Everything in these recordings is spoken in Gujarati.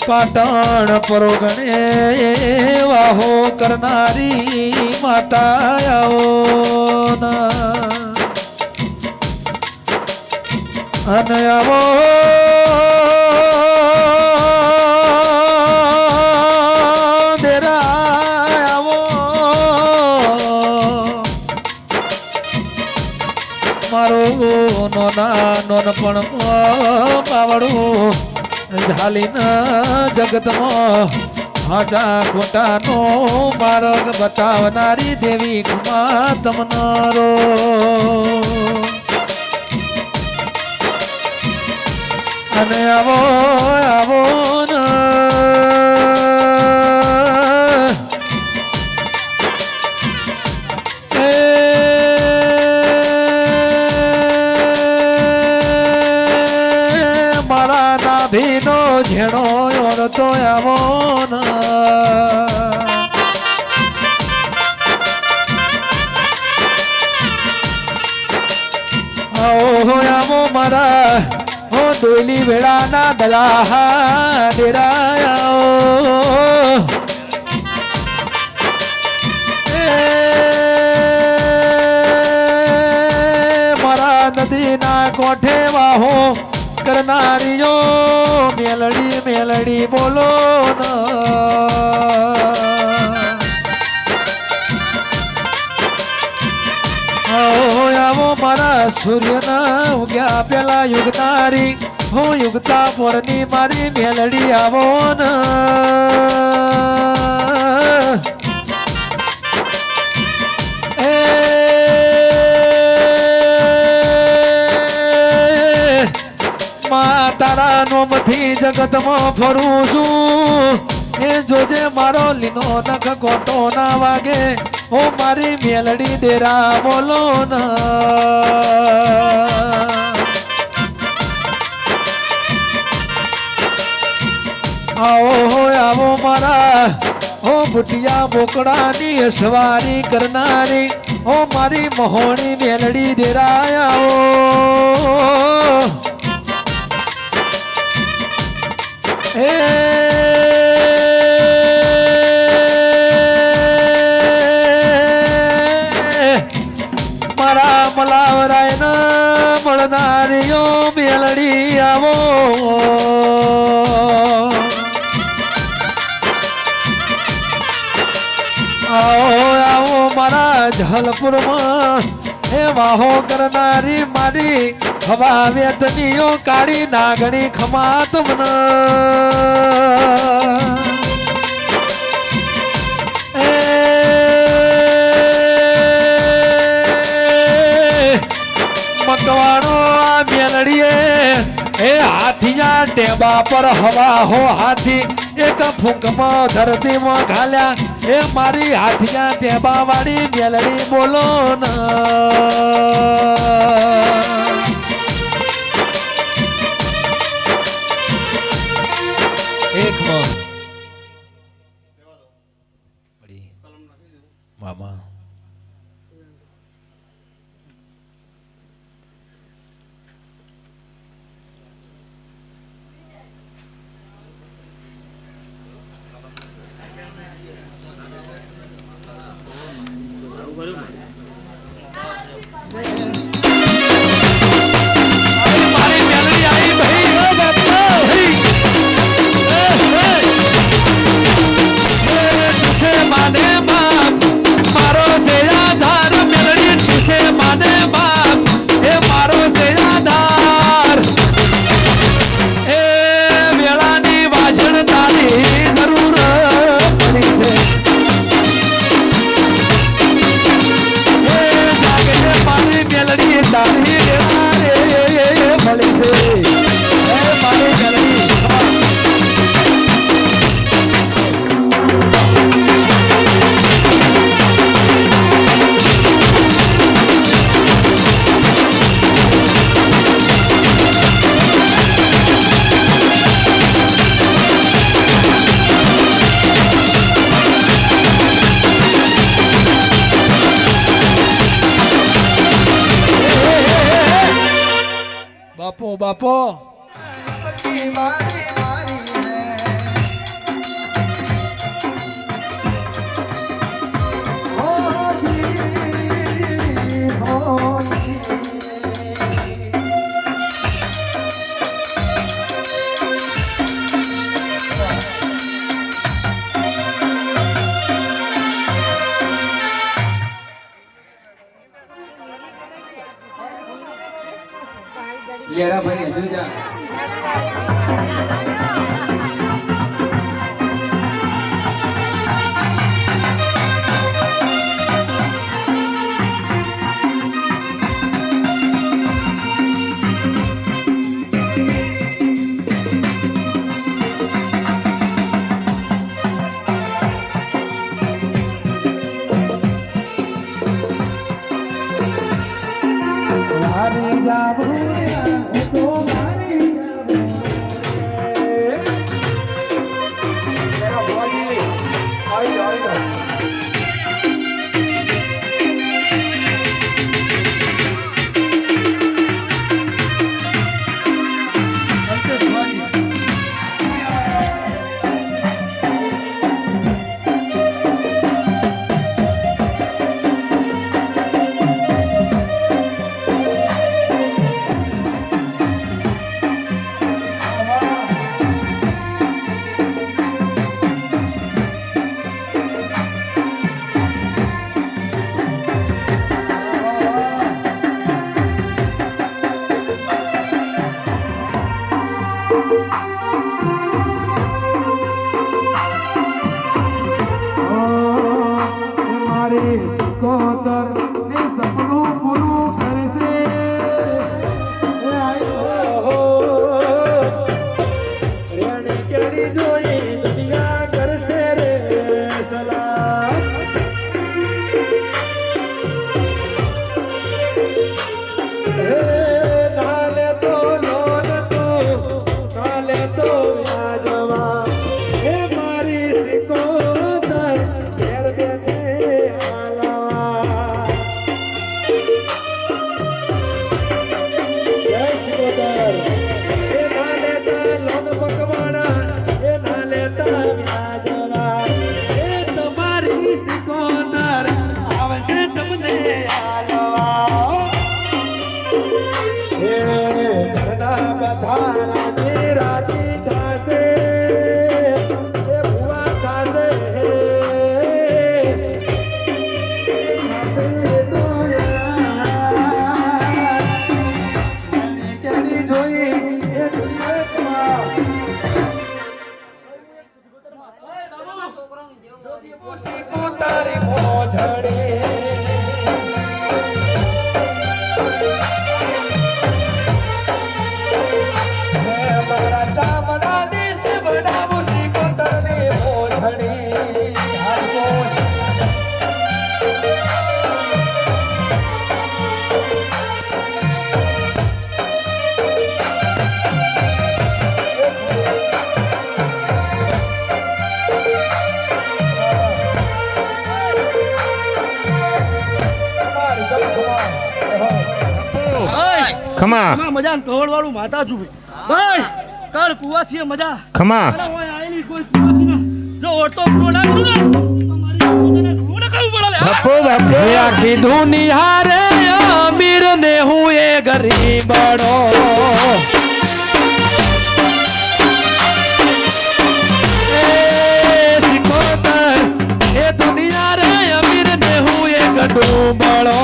પાટણ પરોગણે વાહો કરનારી માતાઓ અને આવો નોનપણ પાવડું ઝાલીના જગતમાં હાચા ખોટાનો માર્ગ બતાવનારી દેવી ખુમા તમનારો અને આવો આવો ભીનો ઝેણો ઓળતો આવો આવો મારા હો દોયલી વેળાના દલાહા ડેરાયા મારા નદીના કોઠે વાહો કરનારીઓ મેલડી મેલડી બોલો આવો મારા સૂર્યના ઉગ્યા પેલા યુગનારી હું યુગતા પોરની મારી મેલડી આવો તારા નોમથી જગતમાં ફરું છું એ જોજે મારો લીનો નખ કોટો ના વાગે ઓ મારી મેલડી દેરા બોલો આવો મારા ઓ બુટિયા બોકડાની સવારી કરનારી ઓ મારી મહોણી મેલડી દેરા આવો મારા મલાવરાય ના મળનારીઓ મેલડી આવો આવો મારા જલપુરમાં એ વાહો કરનારી મારી હવા વેદનીઓ કાળી નાગણી ખમાત મન મકવાણો આ મેલડીએ એ હાથિયા ટેબા પર હવા હો હાથી એક ફૂંકમાં ધરતીમાં ઘાલ્યા એ મારી હાથિયા ટેબા વાળી મેલડી બોલો મામા બાપો લેરા ભાઈ હજુ જા ખમા મજા કવળ વાળું માતા છું ભાઈ કાળ કુવા છે મજા ખમા આયેલી કોઈ કુવા છે ને જો ઓટો પૂરો ના કરું ને તો મારી પોતાને કુવા ના કરવું પડે બાપુ બાપુ હે આખી દુનિયા રે અમીર ને હું એ ગરીબડો એ સિકોતર એ દુનિયા રે અમીર ને હું એ ગડુબળો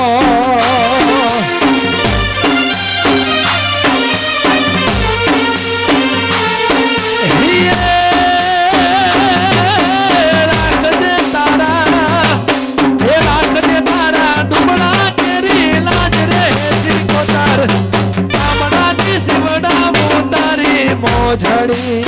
મોજડી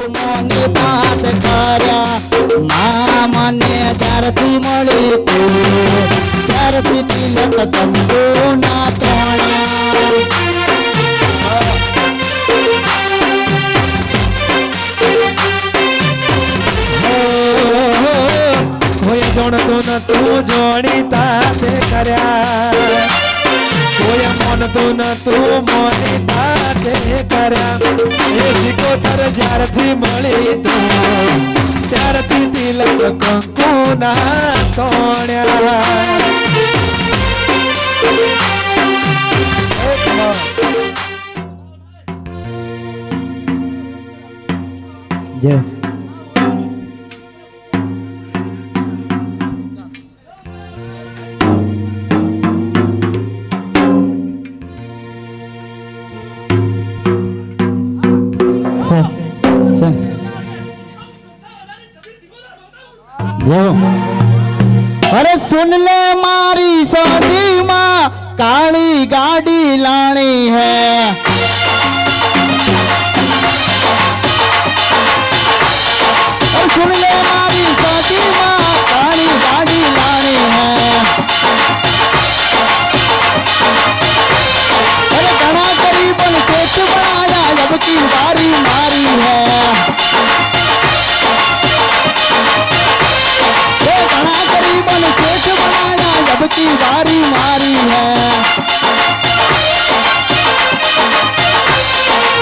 મને દાદ કર્યા મા મને ત્યારથી મળી ત્યારથી તિલક તમકો ના કોઈ જોણતું નતું જોડીતા તે કર્યા કોઈ મોનતું નતું મોનીતા તે કર્યા એ સિકોતર જ્યારથી મળી તું ત્યારથી તિલક કંકુ ના તોડ્યા જય लो अरे सुन ले मारी शादी माँ काली गाड़ी लानी है और सुन ले मारी शादी माँ काली गाड़ी लानी है अरे घना करीबन सेठ बनाया अब की बारी मारी है घना करीबन सेठ बनाया जब की बारी मारी है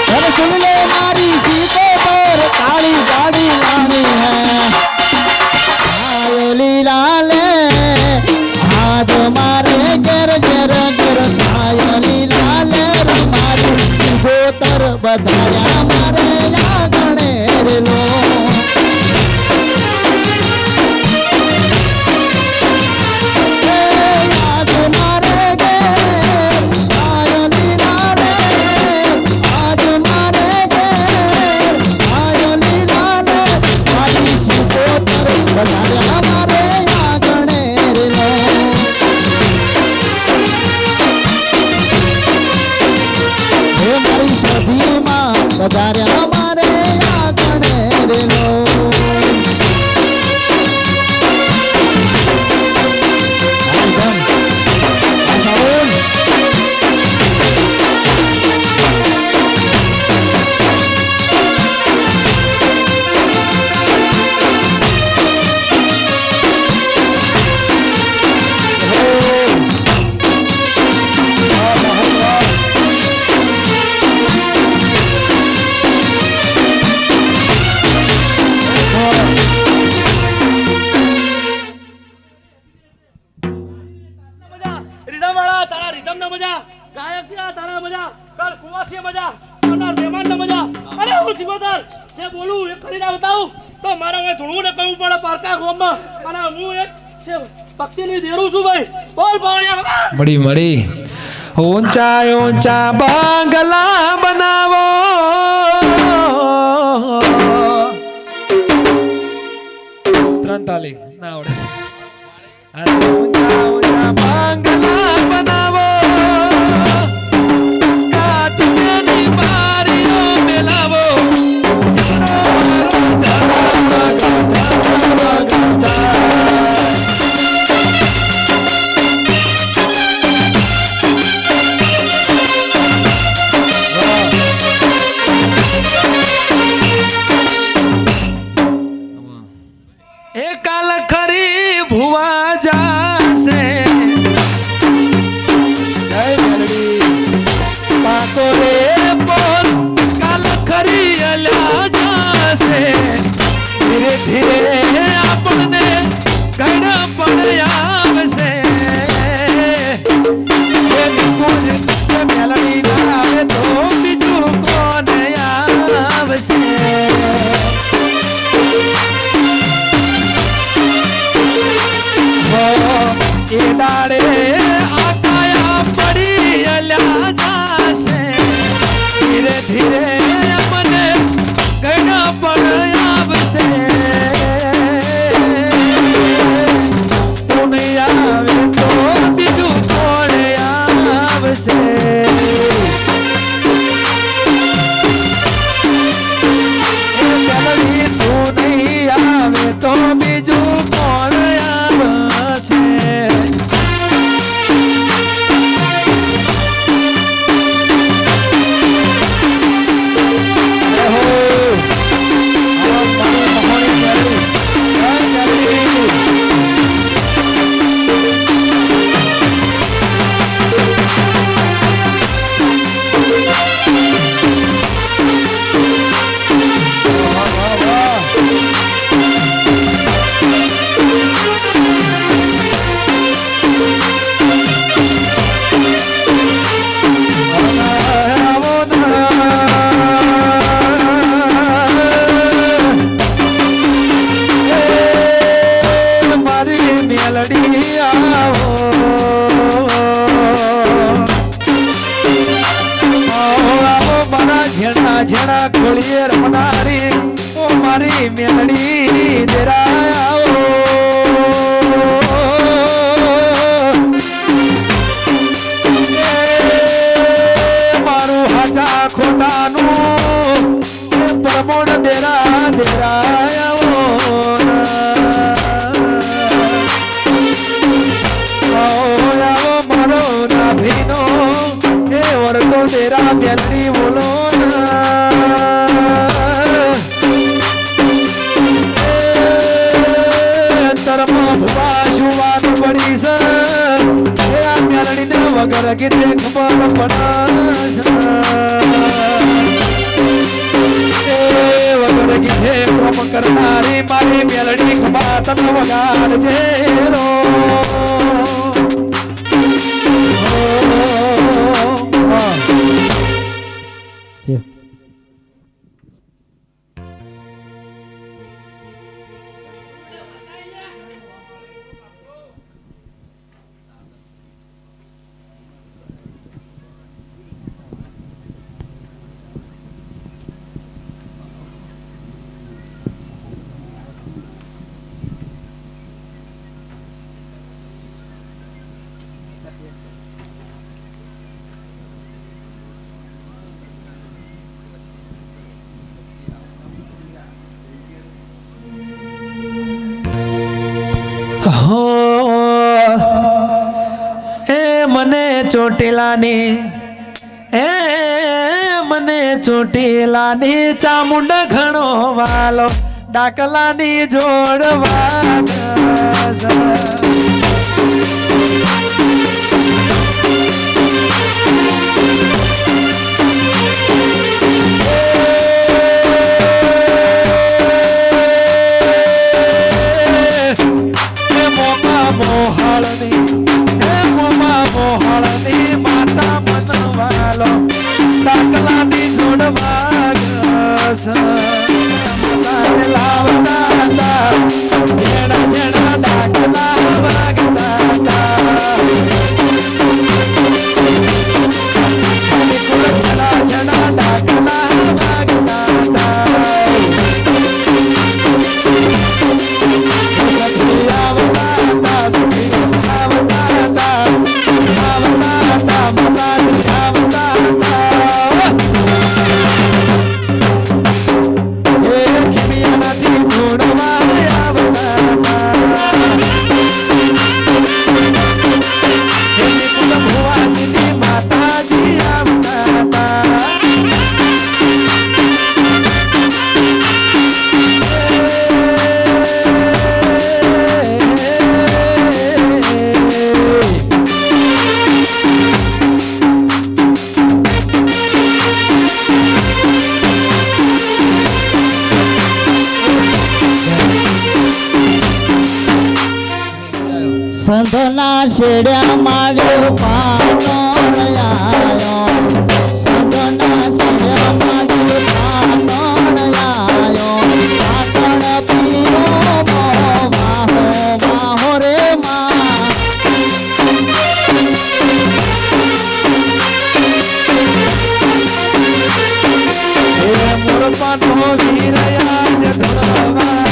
अरे सुन ले मारी सीते पर काली गाड़ी लानी है आयली लाले आज मारे गर गर गर आयली लाले मारी गोतर बधाया मारे या गणेर लो વધારે અમારે આગણે રેલો જે બોલું એ કરીને બતાવું તો મારે હવે ધૂણવું ને કહું પડે પારકા ગોમમાં અને હું એક પક્ષીની દેરું છું ભાઈ બોલ પાવડિયા મળી મળી ઊંચા ઊંચા બંગલા બનાવો ત્રણ તાલી ના આવડે અરે ઊંચા ઊંચા બંગલા બનાવો કાચની બારીઓ મેલાવો કાલ ખરી ભુવા જાશે પાકો રે બોલ કાલ ખરી અલ્યા જાશે ધીરે ધીરે આપણને કણ પણ આવશે મેલડી ના આવે તો બીજું કોને આવશે એ દાડે આકાયા પડી અલ્યા જાશે ધીરે ધીરે મને ઘણા પણ આવશે તું નહીં આવે તો બીજું કોણ આવશે તું નહીં આવે તો બીજું કોણ આવશે ખોળીએ રમનારી ઓ મારી મેલડી દેરાયા વગર ગીતે ખબર પડે વગર ગીતે કોમ કરનારી મારી મેલડી ખબા તન વગાડજે રો મને ચોટીલાની મને ચોટીલાની ચામુંડ ઘણો વાલો ડાકલાની જોડવા મોહળની માતા મનવાલો ડાકલાની જોડવા લાવતા જેડા જેડા ડાકલા વાગતા જડા જડા ડાકલા વાગતા સંતના શેડ્યા માળ્યો પાટો આયો સંતના શેડ્યા માળ્યો પાટો આયો પાટણ પીરો માહો માહો રે મા મોર પાટો ગીરયા જધરવા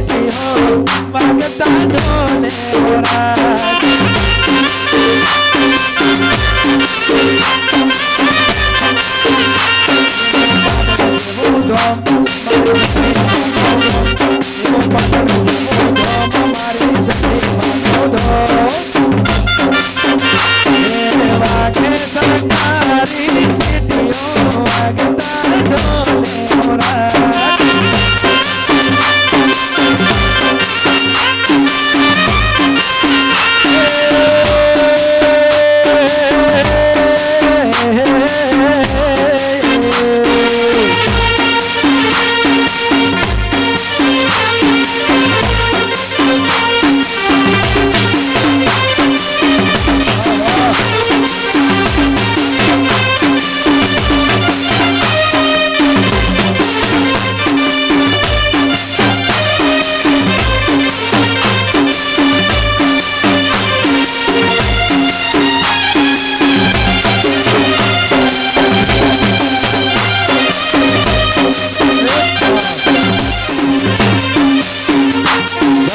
સીટીઓ વાગતા ઢોલે રાજ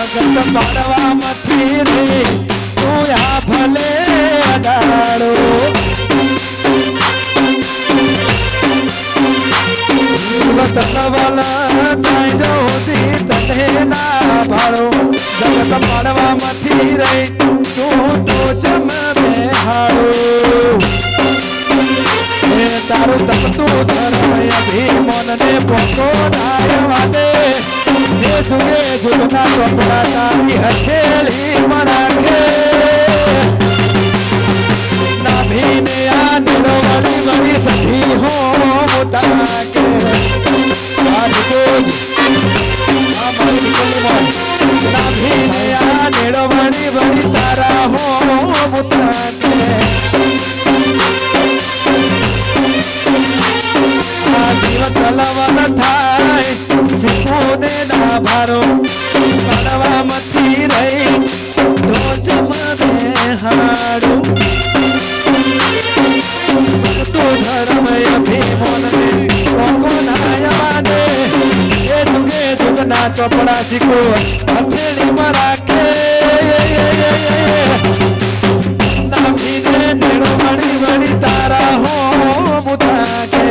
જગત પાડવા મથી રે તું આ ભલે અડાડો જીવત નવલા તાઈ જોતી તને ના ભાળો જગત પાડવા મથી રે તું તો જમ બેહાડો તારું તપતું ધર્મ અભિમન ને પોતો ધારવા દે જુગે જુગના ચોપડા તારી હથેળી મરાખે નાભીને આ નીડો વળી વળી સધી હો મુતાકે આજ કોઈ આ મારી નીકળની મોજ નાભીને આ નીડો વળી વળી તારા હો મુતાકે આ જીવન તલવન થાય શીખોને ના ભારો પાડવા મથી રહી રોજ મને હાડું તું ધર્મ અભિમન કોકો નાય માને એ જુગે જુગના ચોપડા શીખો હથેળીમાં રાખે નાભીને નેડો વળી વળી તારા હો મુતાકે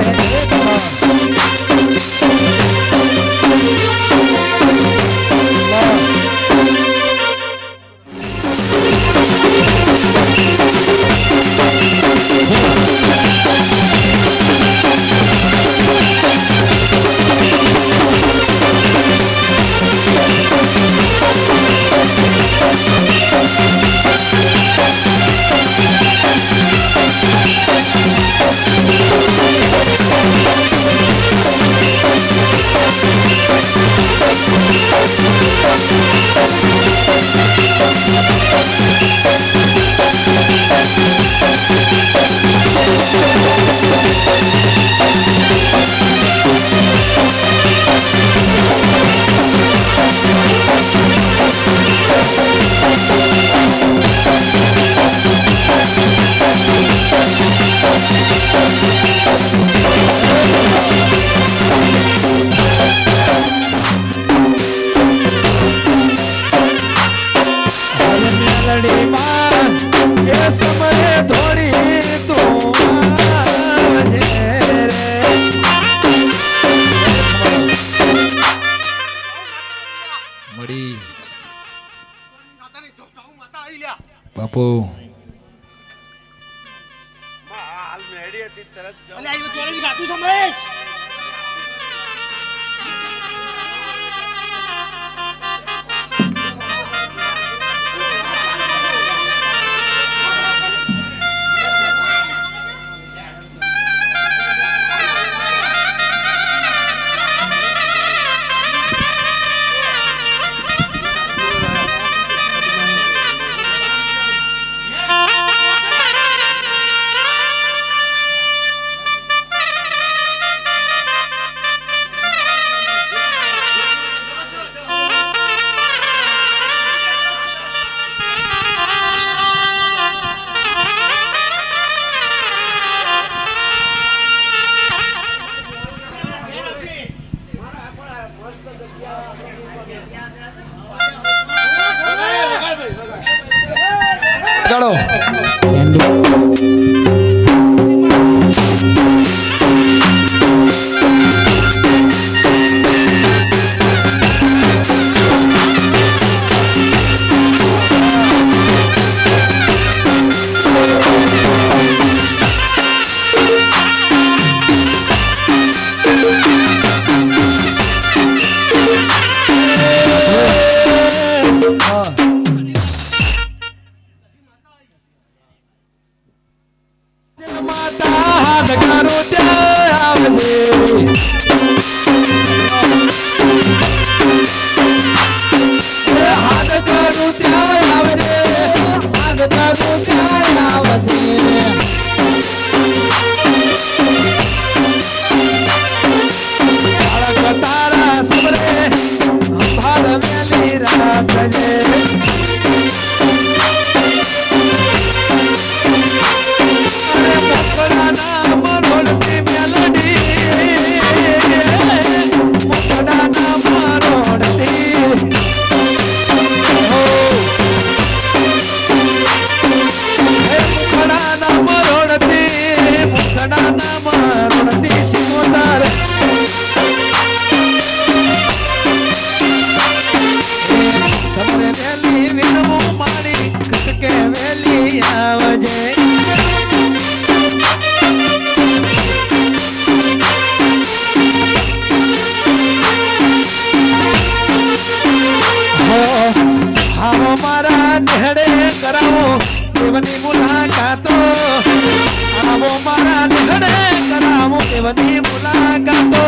બાપુ હાલ મેડી હતી તરત જાવ અલે આઈ જોડે ગાતું સમરેશ ગાળો એન્ડિંગ માતા હાથ કરો ત્યાં આવજે હાથ કરું ત્યાં આવજે હાથ કરું ત્યાં આવતે બાળક તારા સબરે ભાર મેલી રાખજે મારા નેહડે કરાવો દેવની મુલાકાતો આવો મારા નેહડે કરાવો દેવની મુલાકાતો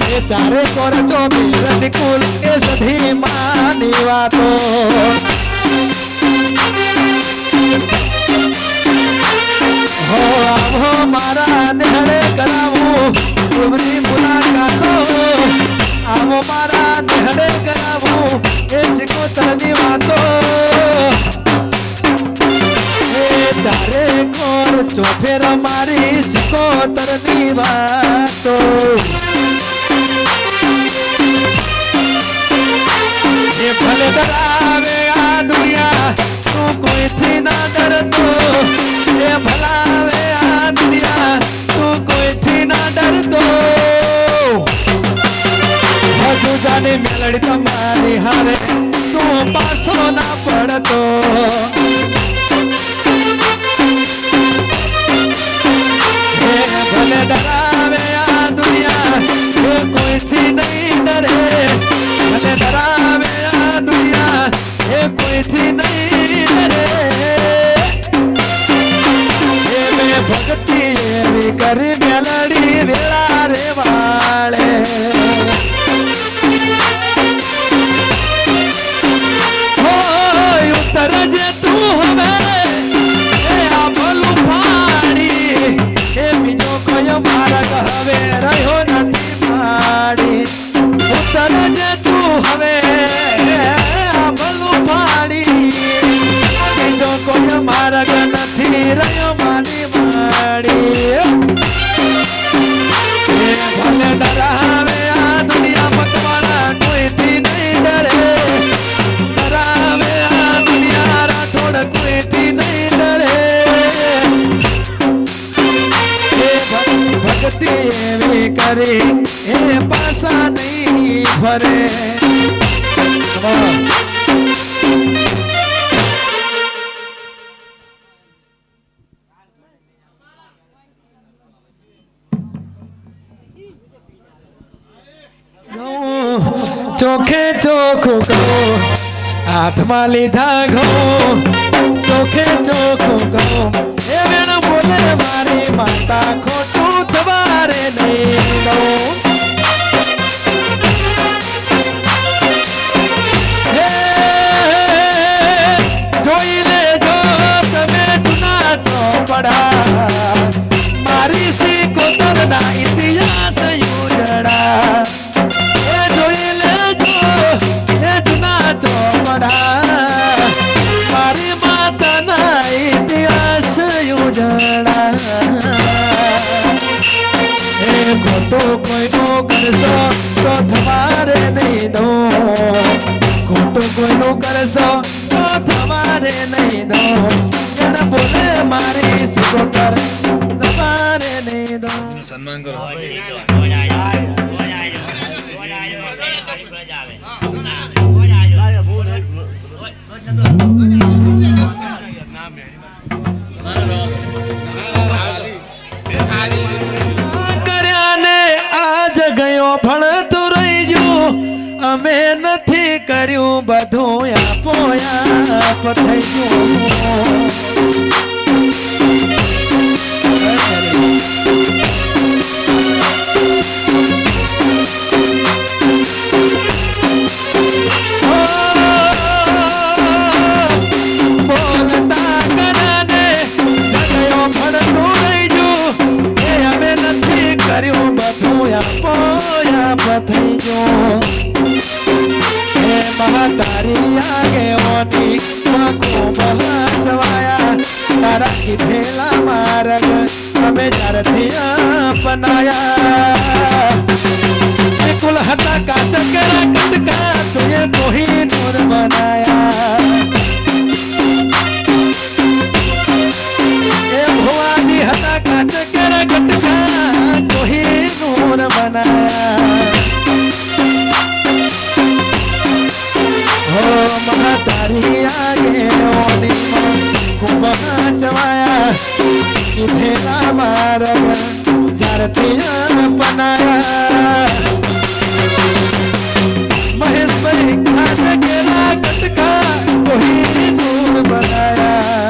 એ ચારે કોર ચોબીર નિકુલ એ સધી માની વાતો હો આવો મારા નેહડે કરાવો દેવની મુલાકાતો આવો મારા નેહડે કરાવો એ સિકોતરની વાતો એ ચારે કોર ચોફેર મારી સિકોતરની વાતો એ ભલે ડરાવે આ દુનિયા તું કોઈથી ના ડરતો એ ભલાવે આ દુનિયા તું કોઈથી ના ડરતો હજુ જાને મેલડી તમારી હારે તું પાછો ના પડતો હે ભલે ડરાવે આ દુનિયા એ કોઈથી નહીં ડરે ભલે ડરાવે આ દુનિયા એ કોઈથી નહીં ડરે એ મેં ભક્તિ એવી કરી મેલડી વેળા રે વાળે ઉતરજે તું હવે એ આ ભલું ફાડી એ બીજો કયો માર્ગ હવે રહ્યો નથી માડી ઉતરજે તું હવે આ ભલું ફાડી બીજો કોઈ માર્ગ નથી રહ્યો મારી માડી એ ભલે ડરાવે આ દુનિયા મકવાણા કોઈથી નહીં ડરે ડરાવે આ દુનિયા રાઠોડ કોઈથી નહીં ડરે એ ભક્તિ એવી કરી એ પાછા નહીં ફરે ચોખે ચોખ્ખું કહું હાથમાં લીધા ઘઉં ચોખે ચોખ્ખું કહું એ વેણ બોલે મારી માતા ખોટું તમારે નહીં દઉં જોઈ લેજો તમે જૂના ચોપડા મારી સિકોતરના ઇતિહાસ યોજડા મારી માતાના ઇતિહાસ યોજના એ ખોટું કોઈનું કરશો તો તમારે નહીં દો ખોટું કોઈનું કરશો તો તમારે નહીં દો એને બોલે મારી સીધો કર તમારે નહીં દો સન્માન કરો કર્યાને આજ ગયો ભણતું રહી ગયું અમે નથી કર્યું બધું આપો આપ થઈ ગયું બોલતા કર્યાને ગયો ભણતું રહી ગયું એ અમે નથી કર્યું બધું આપો આપ થઈ ગયું તારી આગેવાની ખૂબ જવાયા તારા કીધેલા માર્ગ અમે ત્યારથી અપનાયા કુલ હતા કાચ કેરા કટકા તુએ કોહી નૂર બનાયા એ ભવાની હતા કાચ કેરા કટકા કોહી નૂર બનાયા તારી આગેવાની ખૂબ જવાયા કીધેલા માર્ગ જ્યારથી અપનાયા મહેશભાઈ ખાટ કેરા કટકા કોઈ નૂર બનાયા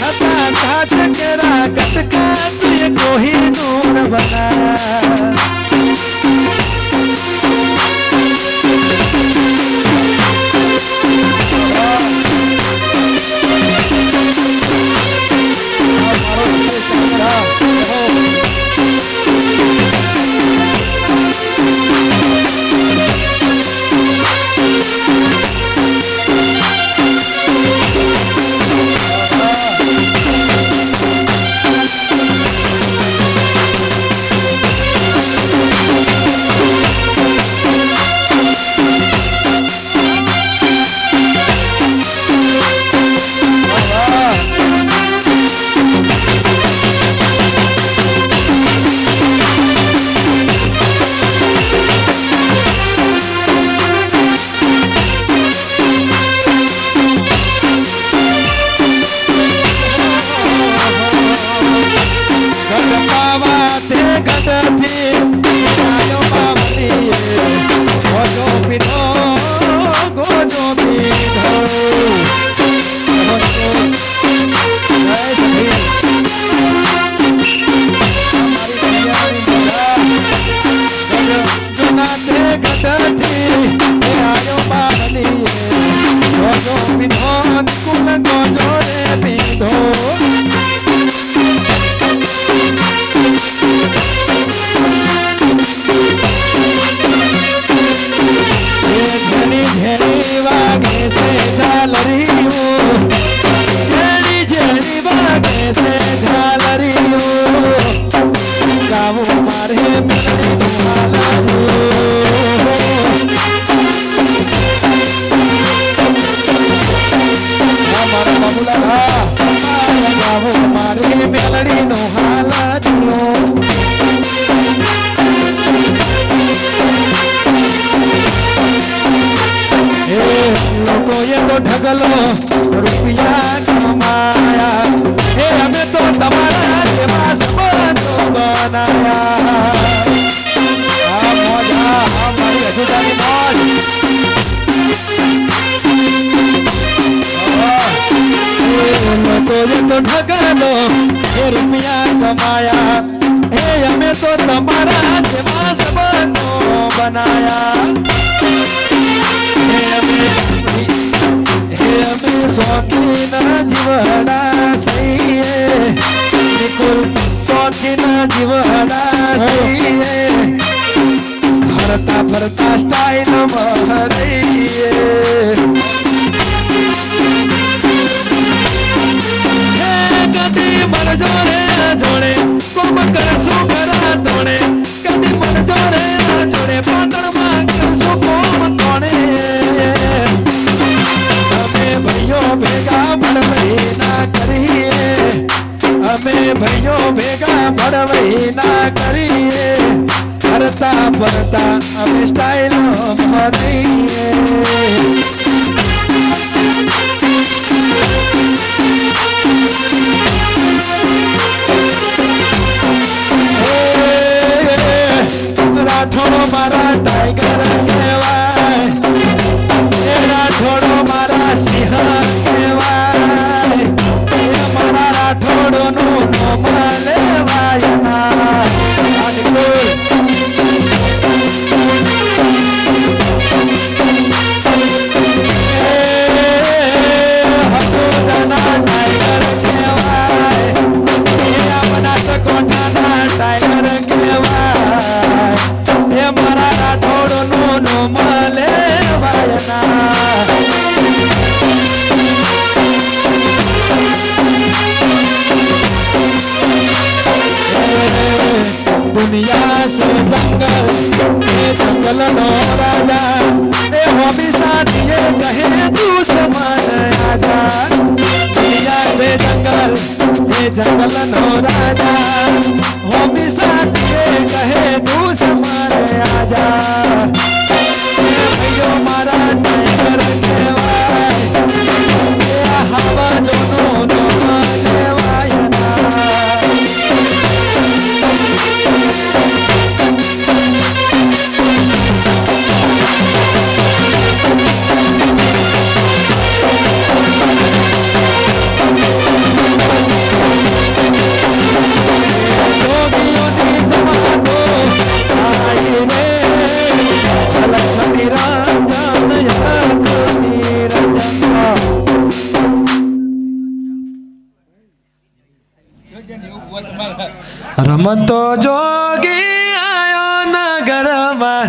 હતા ખાટ કેરા કટકા તુએ કોઈ નૂર બનાયા ઢગલો રૂપિયા કમાયા હે અમે તો તમારા જેવા સંબંધો બનાયા આ મોજા આ મારી હસુદાની મોજ લોકો એ તો ઢગલો હે રૂપિયા કમાયા હે અમે તો તમારા જેવા સંબંધો બનાયા શોખીના જીવડા સહીએ નિકુલ શોખીના જીવડા સહીએ ફરતા ફરતા સ્ટાઇલ મહરઈએ કદી મરજો રે જોડે કોમ કરશું ઘરા તોડે કદી મરજો રે જોડે પાટણમાં કરશું કોમ વહી ના કરીએ હરતા ફરતા અમે સ્ટાઇલ દઈએ રાઠોડો મારા ટાઈગર કહેવાય એ રાઠોડો મારા સિંહ કહેવાય એ મારા રાઠોડોનું નામ લેવાય ના ટાઈગર કહેવાય એ મારા રાઠોડનું નામ લેવાય ના दुनिया से जंगल ये जंगल नो राजा ए हॉबी साथी ये कहे तू समान आजा दुनिया से जंगल ये जंगल नो राजा हॉबी साथी ये कहे तू समान आजा भैयो मारा टाइगर कहेवाय ए हवा जोनो नो कहेवाय ना રમતો જોગી આયો નગરમાં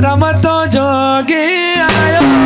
રમતો જોગી આયો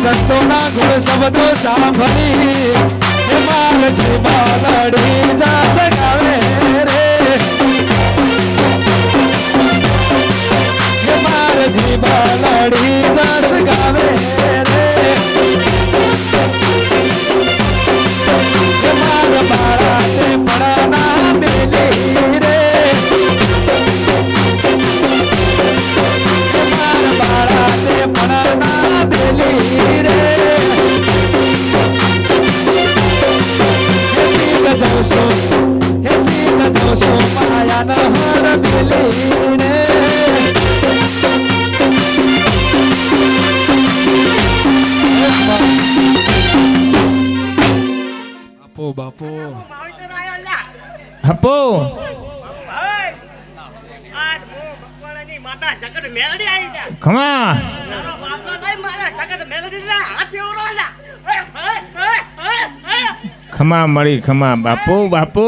સંતોના ગુણ શબ્દો સાંભળી મારજી બાલડી જાસ ગાવે રે મારજી બાલડી જાસ ગાવે રે માયાનો હર મિલી રે બાપો બાપો માવતર આયો લા હપો આજ મો ભગવાનની માતા સગત મેલડી આવી લા ખમા તારો બાપનો કઈ મારા સગત મેલડી લા હાથ એવરો લા ખમા મળી ખમા બાપુ બાપુ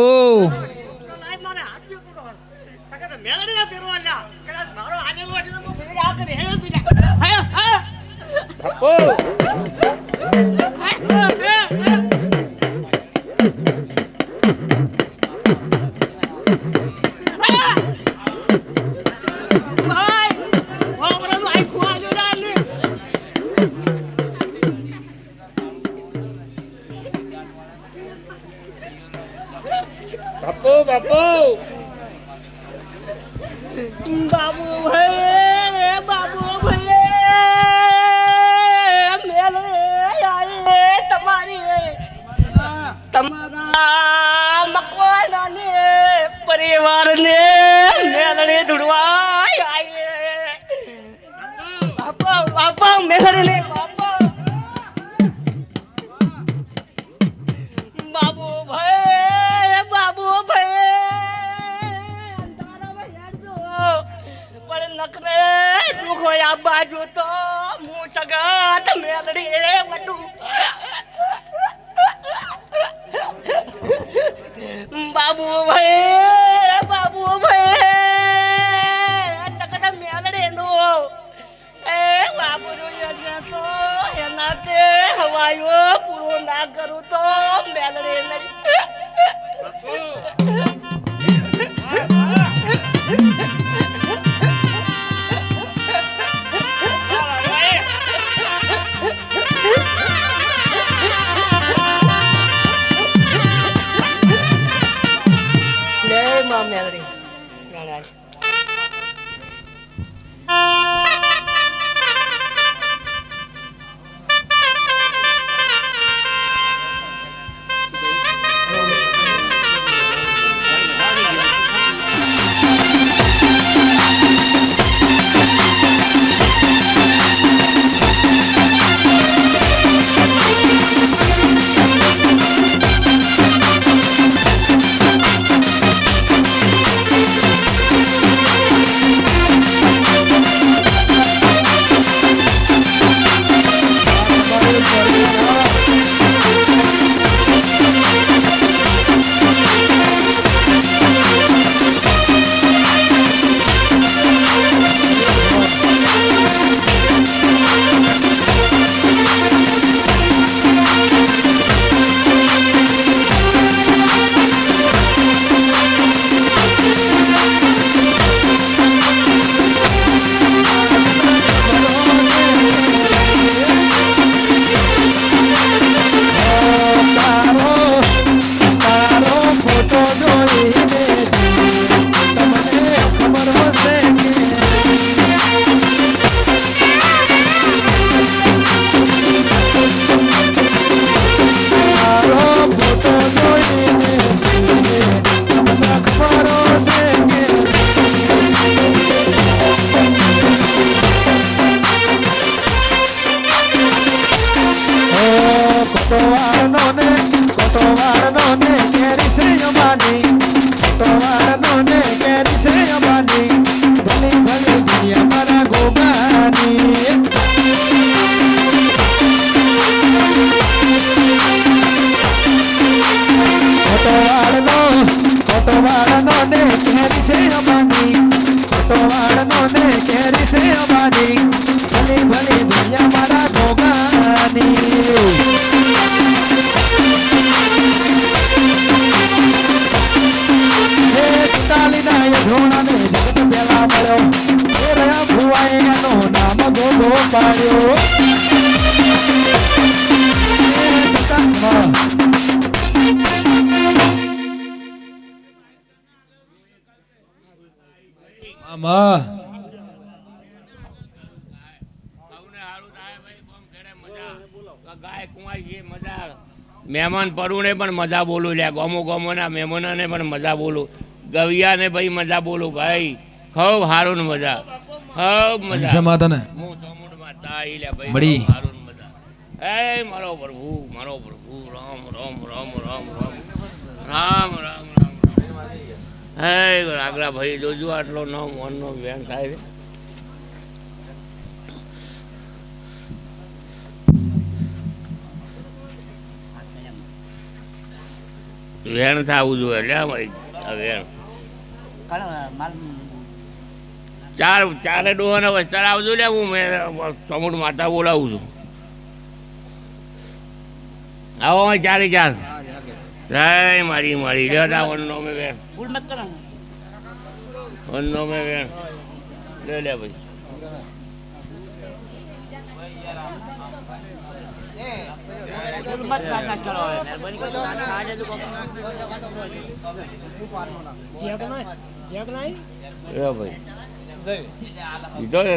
લાઈ મારા હાથ એવરો સગત મેલડી ના ફેરવા લા કદાચ મારો આનેલો છે તો ફેર આ કરે હે તું લા બાપુ બાપુ બાપુ બાબુ ભાઈ બાબુ ભાઈ મેલડી આઈ તમારી તમારા મકવાનાને પરિવારને મેલડી ધુડવા આઈ બાપા બાપા મેલડી બાપા બાબુ ભાઈ અંધારામાં હેડજો પણ નખરે દુખ હોય આ બાજુ તો હું સગત મેલડી વટું બાબુ ભાઈ સગત મેલડી નો એ બાબુ તો એના તે હવાયો પૂરો ના કરું તો મેલડી નહીં લે માં મેલડી ગાણા મામા મહેમાન પરુને પણ મજા બોલું લ્યા ગોમો ગોમોના મહેમાનોને પણ મજા બોલું ગવિયા ને ભાઈ મજા બોલું ભાઈ ખૂબ સારું ને મજા ખૂબ મજા હંસા માતાને હું ચોમુડ માતા આઈ લે ભાઈ મળી. ખૂબ સારું ને મજા એ મારો પ્રભુ રામ રામ રામ રામ રામ રામ રામ રામ હે આગલા ભાઈ જોજો આટલો મનનો વેણ થાય છે વેણ થવું જોઈએ એટલે ભાઈ આ વેણ ચારે ડોહાના વસ્તાર આવજો લે હું મેં ચોમુડ માતા બોલાવું છું આવો અહીં ચારે ચાર જય મારી મારી લે તા વનનો મેં વેણ વનનો મેં વેણ લે ભાઈ લે ભાઈ લીધો ને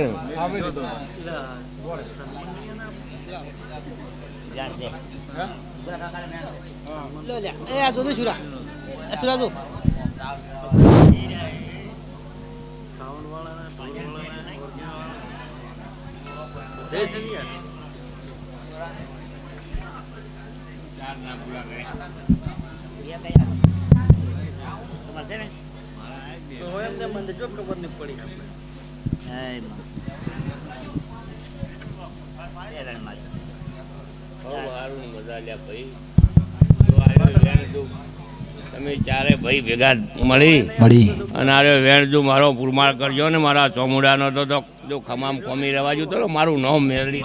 મજા લ્યા ભાઈ જો આ વેણ જો તમે ચારે ભાઈ ભેગા મળી અને આ વેણ જો મારો પુરમાળ કરજો ને મારા ચોમુડાનો તો જો ખમામ કોમી રહેવા જો તો મારું નામ મેળવી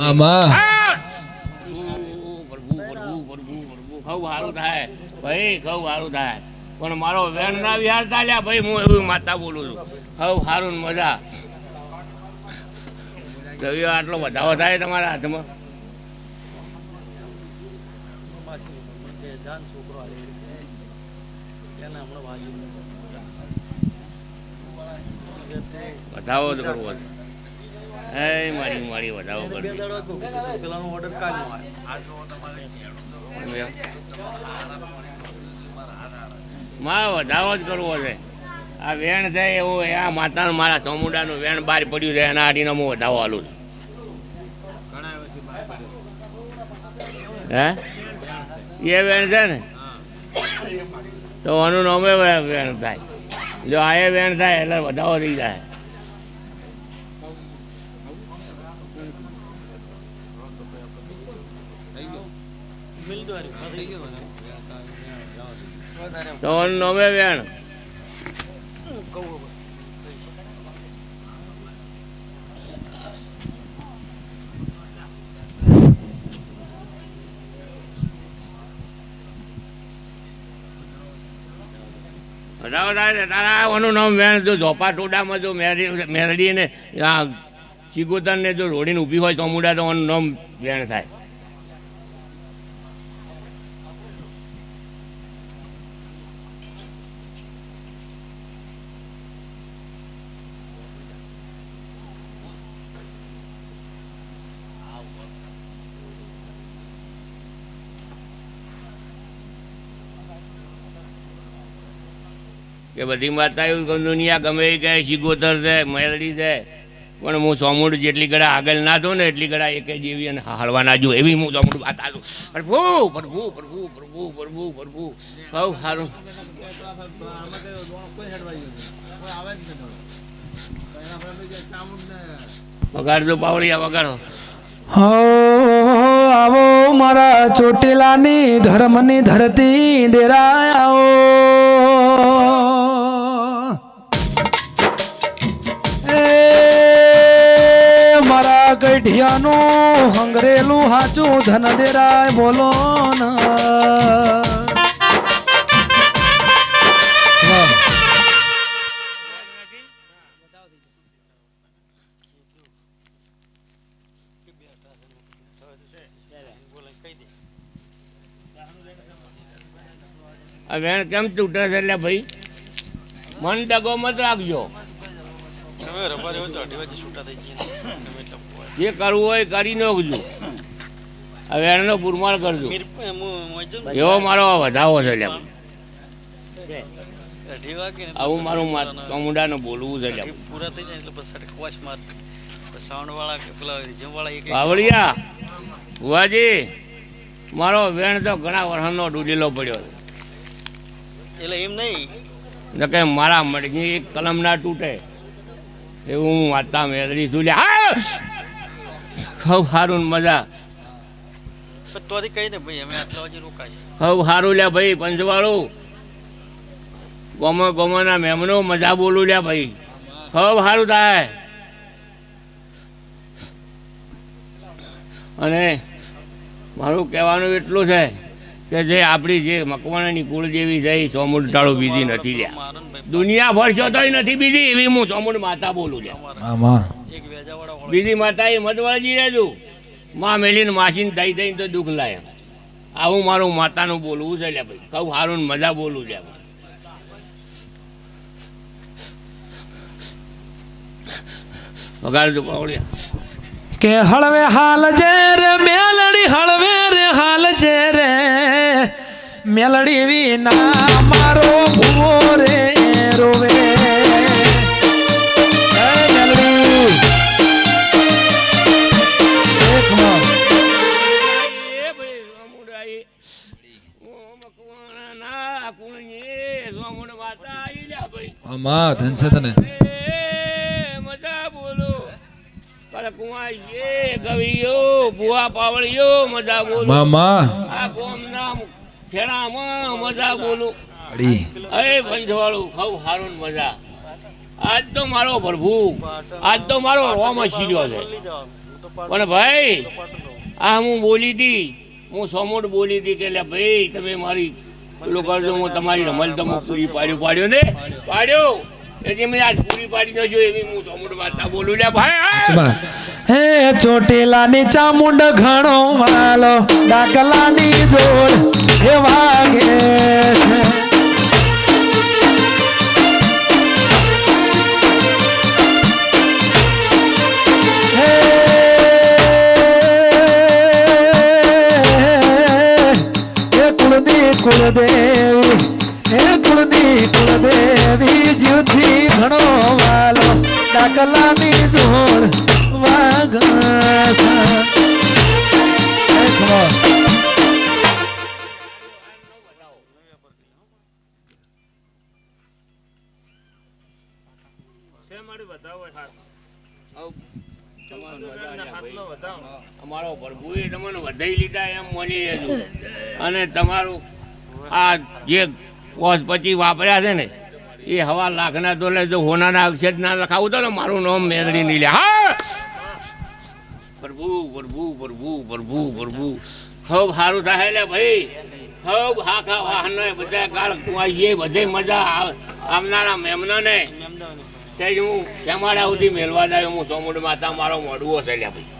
પ્રભુ ખૂબ સારું થાય ભાઈ ખૂબ સારું થાય પણ મારો વેણ ના વિહાર ચાલ્યા ભાઈ હું એવું માતા બોલું છું ખૂબ સારું ને મજા કવિઓ આટલો વધાવો થાય તમારા હાથમાં વધાવો જ કરવો છે હે મારી મારી વધાવો કરવી માં વધાવો જ કરવો છે આ વેણ થાય એવું આ માતાનું મારા ચોમુંડાનું વેણ બહાર પડ્યું છે એના આડીને હું વધાવો આલું છું હે એ વેણ છે ને તો આનું નામે વેણ થાય જો આ એ વેણ થાય એટલે વધાવો થઈ જાય તો આનું નામે વેણ વધાવો થાય તારા આનું નામ વેણ જો ઝોપા ટોડામાં જો મેરડીને સિગોતરને જો રોડીને ઊભી હોય ચોમુડા તો આનું નામ વેણ થાય કે બધી માતા દુનિયા ગમે એ કહે સિગોતર છે મેરડી છે પણ હું ચોમુડ જેટલી ગળા આગળ ના દઉં ને એટલી ગળા એક જેવી અને હળવા ના જો એવી હું ચોમુડ માતા છું પ્રભુ પ્રભુ પ્રભુ પ્રભુ પ્રભુ પ્રભુ બહુ સારું વગાડજો પાવડિયા વગાડો હો આવો મારા ચોટીલાની ધર્મની ધરતી દેરાય આવો એ મારા ગઢિયાનું હંગરેલું હાચું ધન દેરાય બોલો ના આ વેણ કેમ તૂટે છે એટલે ભાઈ મન ડગો મત રાખજો જે કરવું હોય કરી નાખજો આ વેણનો પુરમાળ કરજો એવો મારો વધાવો છે એટલે અઢી વાગે ને આવું મારું ચામુંડાને બોલવું છે લ્યા. પૂરા થઈ જાય એટલે પછી ખવાશ માર સાઉન્ડ વાળા કે પેલા રીઝમ વાળા એક બાવળિયા ભુવાજી મારો વેણ તો ઘણા વર્ષનો ડૂલેલો પડ્યો છે. એટલે એમ નહીં ન કે મારા મડની એક કલમ ના તૂટે એવું હું વાંચતા મેળવી છું લ્યા. ખૂબ સારું ને મજા તોથી કહી દે ભાઈ અમે આટલા વાગે રોકાઈએ ખૂબ સારું લ્યા ભાઈ પંચવાળું ગોમાના મહેમાનો મજા બોલું લ્યા ભાઈ ખૂબ સારું થાય. અને મારું કહેવાનું એટલું છે કે જે આપણી જે મકવાણાની કુળ જેવી છે એ સોમુંડ ટાળો બીજી નથી લ્યા. મારો ને ભાઈ દુનિયા ભરશો તોય નથી બીજી એવી હું સોમુંડ માતા બોલું લ્યા. આમાં એક વેજાવાળા બીજી માતા એ મધવાળજી રહેતું માં મેલીને માસીને થઈ થઈને તો દુઃખ લાય. આવું મારું માતાનું બોલવું છે લ્યા ભાઈ ખૂબ સારું ને મજા બોલું લ્યા. વગાડજો પાવડિયા. કે હળવે હાલ જે રે મેલડી હળવે રે હાલ જે રે મેલડી વિના મારો ભૂવો રે રોવે. હે મેલડી એક માં એ ભાઈ સોમુંડાઈ ઓ મકવાણાના કુળની સોમુંડ માતા આઈ લ્યા ભાઈ. આમાં ધન છે તને એ મજા બોલો કુંવાઈ ગવિયો બુઆ પાવળિયો મજા બોલો. મામા આ ગોમના ખેડામાં મજા બોલું. અડી અરે પંચવાળું ખૂબ સારું ને મજા. આજ તો મારો પ્રભુ આજ તો મારો રોમ શીર્યો છે. પણ ભાઈ આ હું બોલી હતી હું સોમોટ બોલી હતી કે લે ભાઈ તમે મારી પેલું કરજો હું તમારી રમલ તો હું પૂરી પાડ્યો ને પાડ્યો એટલે મેં આજ પૂરી પાડી ન જો એવી હું સોમોટ વાર્તા બોલું લે ભાઈ. હે ચોટીલાની ચામુંડ ઘણો વાલો ડાકલાની જોડ હે વાગે છે. હે કુળની કુળદેવી હે કુળની કુળદેવી જીવથી ઘણો વાલો ડાકલાની જોડ અમારો પ્રભુએ તમને વધાઈ લીધા એમ માની લેજો. અને તમારું આ જે કોસ પછી વાપર્યા છે ને એ હવા લાખના તો જો હોનાના અક્ષર ના લખાવું તો ને મારું નામ મેળવી નહીં લે. હા પ્રભુ પ્રભુ પ્રભુ પ્રભુ પ્રભુ ખૂબ સારું થાય લે ભાઈ. ખૂબ હાખા વાહન બધા કાળ કુવાઈએ બધે મજા આવનારા મહેમાનોને તે જ હું શ્યામાળા સુધી મેળવા જાય હું સોમુંડ માતા મારો મોડવો છે લ્યા ભાઈ.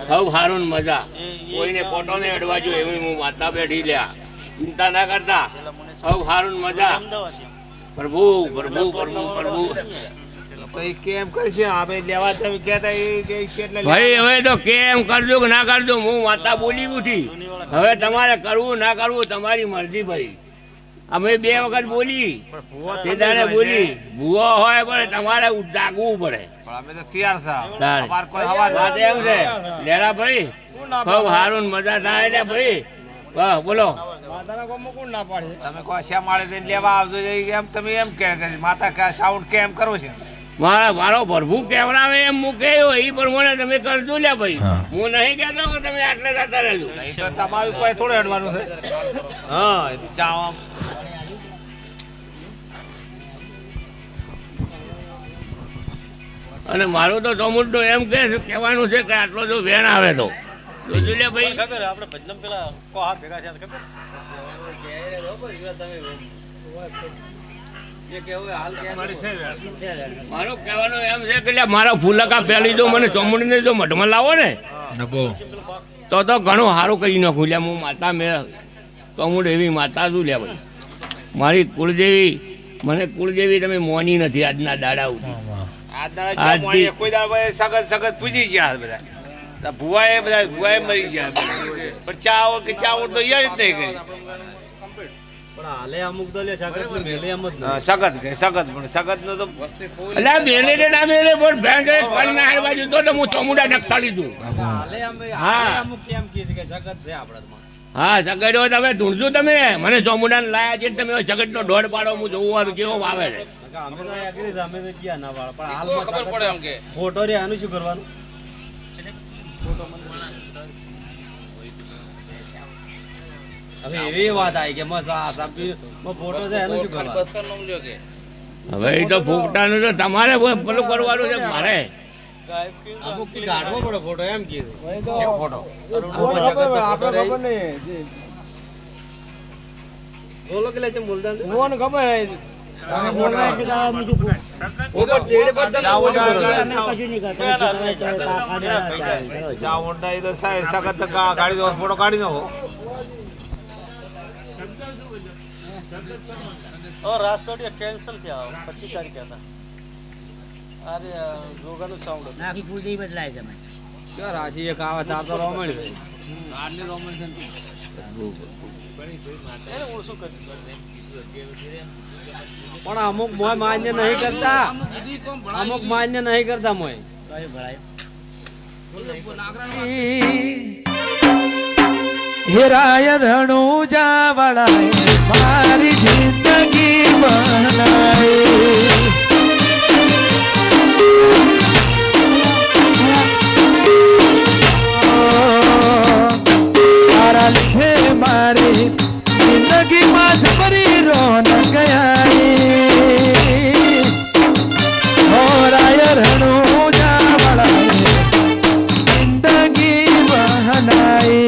ખૂબ સારું ને મજા કોઈને ફોટો ને અડવા જો એવી હું માતા બેઠી લ્યા ચિંતા ના કરતા ખૂબ સારું ને મજા. પ્રભુ પ્રભુ પ્રભુ પ્રભુ કેમ કરશે આપણે લેવા તમે કહેતા ભાઈ હવે તો કેમ કરજો કે ના કરજો હું માતા બોલી ઉઠી. હવે તમારે કરવું ના કરવું તમારી મરજી ભાઈ. અમે 2 વખત બોલી તે દાડે બોલી ભૂવો હોય પણ તમારે જાગવું પડે. અમે તો તૈયાર છે તારે. અમાર કોઈ હવા વાત એમ છે લેરા ભાઈ ખૂબ સારું ને મજા થાય લે ભાઈ. વાહ બોલો તમે કોઈ શ્યા માળે જઈને લેવા આવજો એમ તમે એમ કે માતા સાઉન્ડ કેમ કરો છે મારો પ્રભુ કેવરાવે એમ મૂકે એ પ્રમાણે તમે કરજો લે ભાઈ. હું નહીં કહેતો કે તમે આટલે જતા રહેજો. એ તો તમારું કોઈ થોડું અડવાનું છે હા એ તો ચા અને મારું તો ચોમુંડો એમ કે કહેવાનું છે કે આટલો જો વેણ આવે તો જોજો લે ભાઈ. ખબર આપણે ભજનમ પેલા કોહા ભેગા થયા ખબર મારું કહેવાનું એમ છે કે લે મારા ફૂલકા પહેલી જો મને ચોમુંડીને જો મઢમાં લાવો ને તો ઘણું સારું કરી નાખું લે. હું માતા મેં ચોમુંડ એવી માતા છું લે ભાઈ. મારી કુળદેવી મને કુળદેવી તમે મોની નથી આજના દાડા સુધી. કોઈ દાડા સગત સગત પૂજી ગયા બધા ભુવાએ મરી ગયા પણ ચાવડ તો યાદ જ નહીં કરી પણ હાલે અમુક તો લે સગત ને મેલે એમ જ હા, સગત કે સગત પણ સગત નો તો એટલે મેલે કે ના મેલે પણ ભેંસ એક ફરી ના હાલ બાજુ તો હું ચોમુડા નખતા લીધું હાલે હા. અમુક કેમ કહે છે કે સગત છે આપણા હા સગડ હોય તમે ઢૂંઢજો તમે મને ચોમુડાને લાયા છે તમે સગડનો દોડ પાડો હું જોવું આવે કેવો આવે છે અમે તો એગ્રી અમે તો ક્યાં ના વાળા પણ હાલ ખબર પડે એમ કે ફોટો રે આનું શું કરવાનું હવે એવી વાત આવી કે મસ આ સાબી ફોટો છે એનું શું કરવાનું હવે એ તો ફૂકટાનું તો તમારે પેલું કરવાનું છે મારે અમુક થી કાઢવો પડે ફોટો એમ કીધું ફોટો આપણે ખબર નહીં બોલો કે લે છે મુલદાન કોણ ખબર હે ઉપર ચેડે પર ચાઉંડા તો સગત ગાડી દો ફોટો કાઢી દો और राष्ट्रीय कैंसिल किया 25 तारीख क्या था अरे योगा નું સાઉન્ડ નાખી પૂરી બદલાય છે મે ક્યાં રાશિ એક આવે તાર તો રોમણ છે આરની રોમણ છે એને ઓળસું કરી પણ અમુક મોય માન્ય નહીં કરતા અમુક માન્ય નહીં કરતા મોય કઈ ભરાય હેરાય રણું જાવળાય મારી જિંદગી બનાય તારા લીધે મારી જિંદગીમાં જબરી રોન ગયાઈ હોરાય રણું જાવળાય જિંદગી બનાય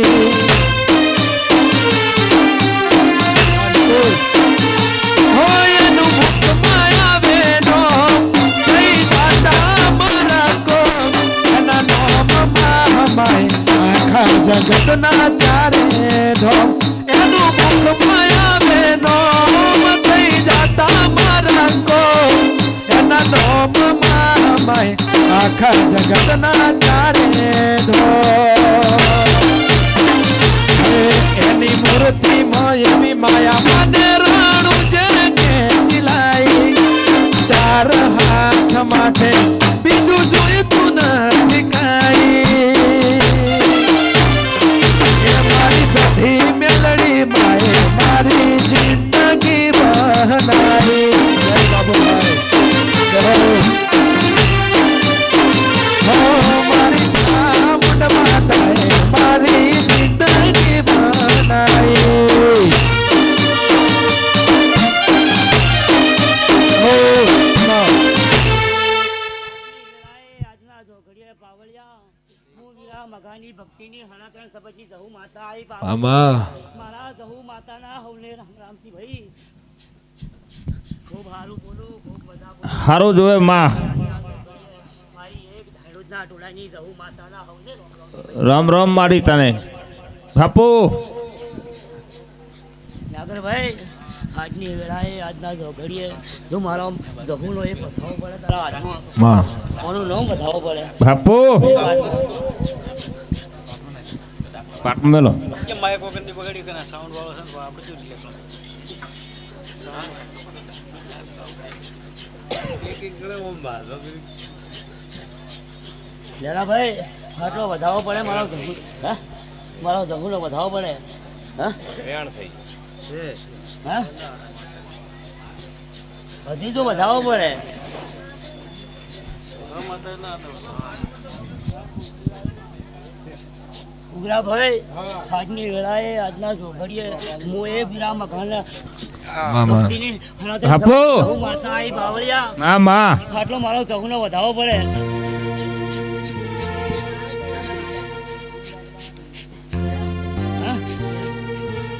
જગત ના ચારે ધોમ એનું મુખ માયા બેનો થઈ જાતા મારા કો એના નોમ માય આખા જગત ના ચારે ધોમ એની મૂર્તિ માં એવી માયા મને રાણું છે કે ચિલાઈ ચાર હાથ માટે બીજું જોઈતું નથી કાઈ સધી મેલડી માએ મારી જિંદગી બનાવી જય બાબુભાઈ હો મારી ચામુંડ માતાએ મારી જિંદગી બનાવી મગાની ભક્તિની હણાકરણ સબજની જહુ માતા આવી આમાં મારા જહુ માતાના હવલે રામ રામસી ભાઈ ખૂબ હારું બોલું ખૂબ બધા હારું જોવે માં મારી એક ધાડુના ટોળાની જહુ માતાના હવલે રામ રામ મારી તને બાપુ નાગરભાઈ આજની વેળાએ આજના જો ઘડીએ જો મારો જહુનો એક બતાવો પડે તારા હાથમાં માં કોનું નામ બતાવો પડે બાપુ પાક મેલો કે માઇક વગરની બગાડી કે ના સાઉન્ડ વાળો છે ને તો આપણે શું લે એક ગળે ઓમ બાર જરા ભાઈ આટલો વધાવો પડે મારો જહુ હા મારો જહુનો વધાવો પડે હા વેણ થઈ છે હા હજી તો વધાવો પડે માતા ના ઉગરા ભાઈ આજની વેળાએ આજના જોઘડીએ હું એ વિરામ મકાન ભક્તિની હણાતે આપો. જહુ માતા આવી બાવળિયા ના માં આટલો મારો જહુનો વધાવો પડે હા?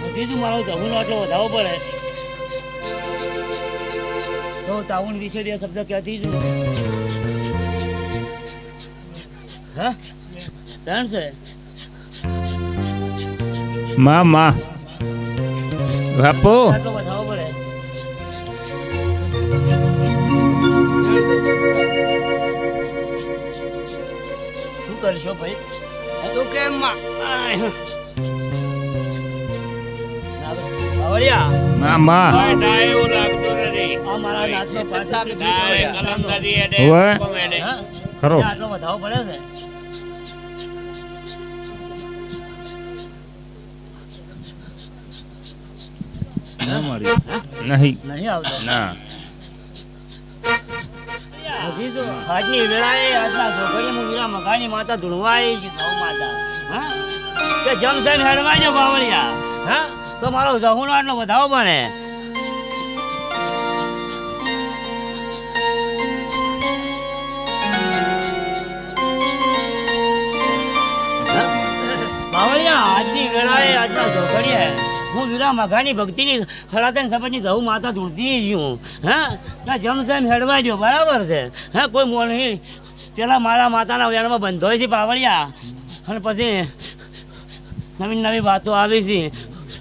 હજી તો મારો જહુનો આટલો વધાવો પડે તો તાઉન વિશે બે શબ્દ કહેતી છું હા ત્રણ છે માં બાપુ આટલો વધાવો પડે શું કરશો ભાઈ તું કેમ બાવળિયા ના માં કોઈ થાય એવું લાગતું નથી આ મારા નાચનો પાછળ તારે કલમ નથી એડે ઓવે. હુકમ એડે. ખરો આટલો વધાવો પડે છે નહીં નહીં આવતો ના હજી તો આજની વેળાએ આજના છોકરીએ હું વીરા મઘાની માતા ધૂણવાઈ છે ગૌ માતા હા કે જમ જમ હેડવાજો બાવળિયા હા તો મારો જહુનો આટલો વધાવો બને બાવળિયા આજની વેળાએ આજના છોકરીએ હું વીરા મઘાની ભક્તિની હળાતન સપટની જહુ માતા ધૂળતી છું હા ના જમ જમ હેડવાજો બરાબર છે હા કોઈ મોં નહીં પેલા મારા માતાના વેણમાં બંધો છે પાવળિયા અને પછી નવી નવી વાતો આવી છે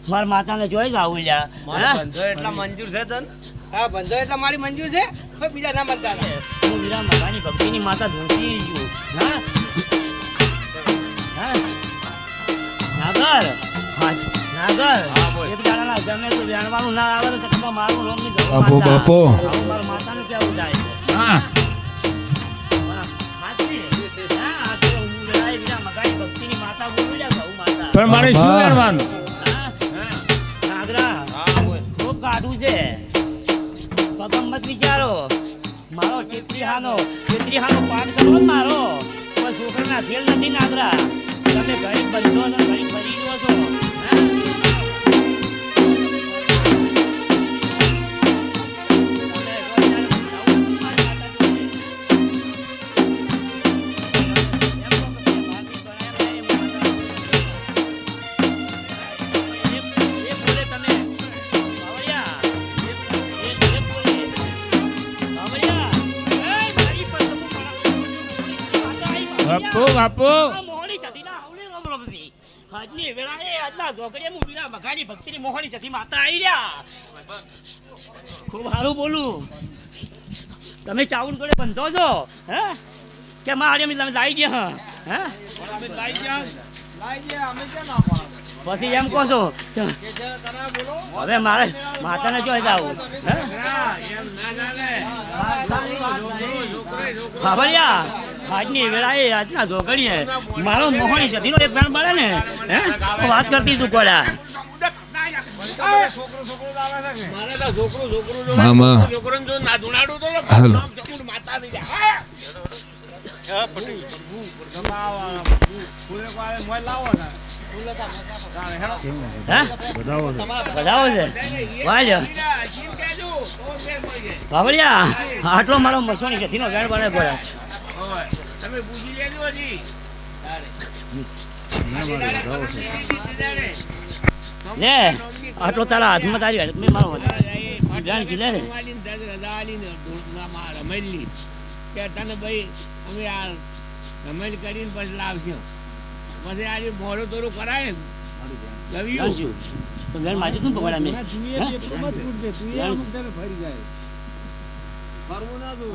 મારા માતાને જોઈ જ આવું લ્યા હા એટલા મંજૂર છે તન હા બંધો એટલે મારી મંજૂર છે કોઈ બીજા ના બનતા હું વીરા મઘાની ભક્તિની માતા ધૂળતી છું હા હા નાગર હા નાગર એક દાડાના સમય તો વેણવાનું ના આવે તો તમે મારું રોમ ની બાપો, બાપો. મારા માતાનું કેવું જાય છે હા પણ મારે શું બાપા. કરવાનું ખૂબ કાઢું છે મત વિચારો મારો ટેત્રીહાનો પાઠ કરો ને મારો કોઈ છોકરાના ફેલ નથી નાગરા તમે ગરીબ બંધો ને ગરીબ ભરી દો છો હા? બાપુ બાપુ આજની વેળાએ આજના ઝોકડીએ હું વીરા મઘાની ભક્તિની મોહની સતી માતા આવી રહ્યા ખૂબ સારું બોલું તમે ચાવન જોડે બંધો છો હે કે મારે તમે લાવી ગયા હે પછી એમ કહો છો હવે મારે માતાને જોઈ જાવું હે બાબલિયા આજની વેળાએ આજના ઝોકડીએ મારો મોહની સતીનો એક બેન મળે ને હે તો વાત કરતી તું કોડા મારે તો છોકરું જો મામા. છોકરાને જો ના ધુણાડું તો હાલો. નામ જમુડ માતા થઈ જાય હે બધાવો છે વાલ્યો બાબલિયા આટલો મારો મસોની સતીનો બેન બને પડે તમે પૂછી લેજો હજી લે આટલો તારા હાથમાં તારી હાથ મેં મારો જાણ કી લે રમેલી કે તને ભાઈ અમે આ રમેલ કરીને પછી લાવશું પછી આજે મોડું થોડું કરાય ગવ્યું જાણશું તો બેન માજી તું પકડા મેં ફરી જાય ફરવું ના તું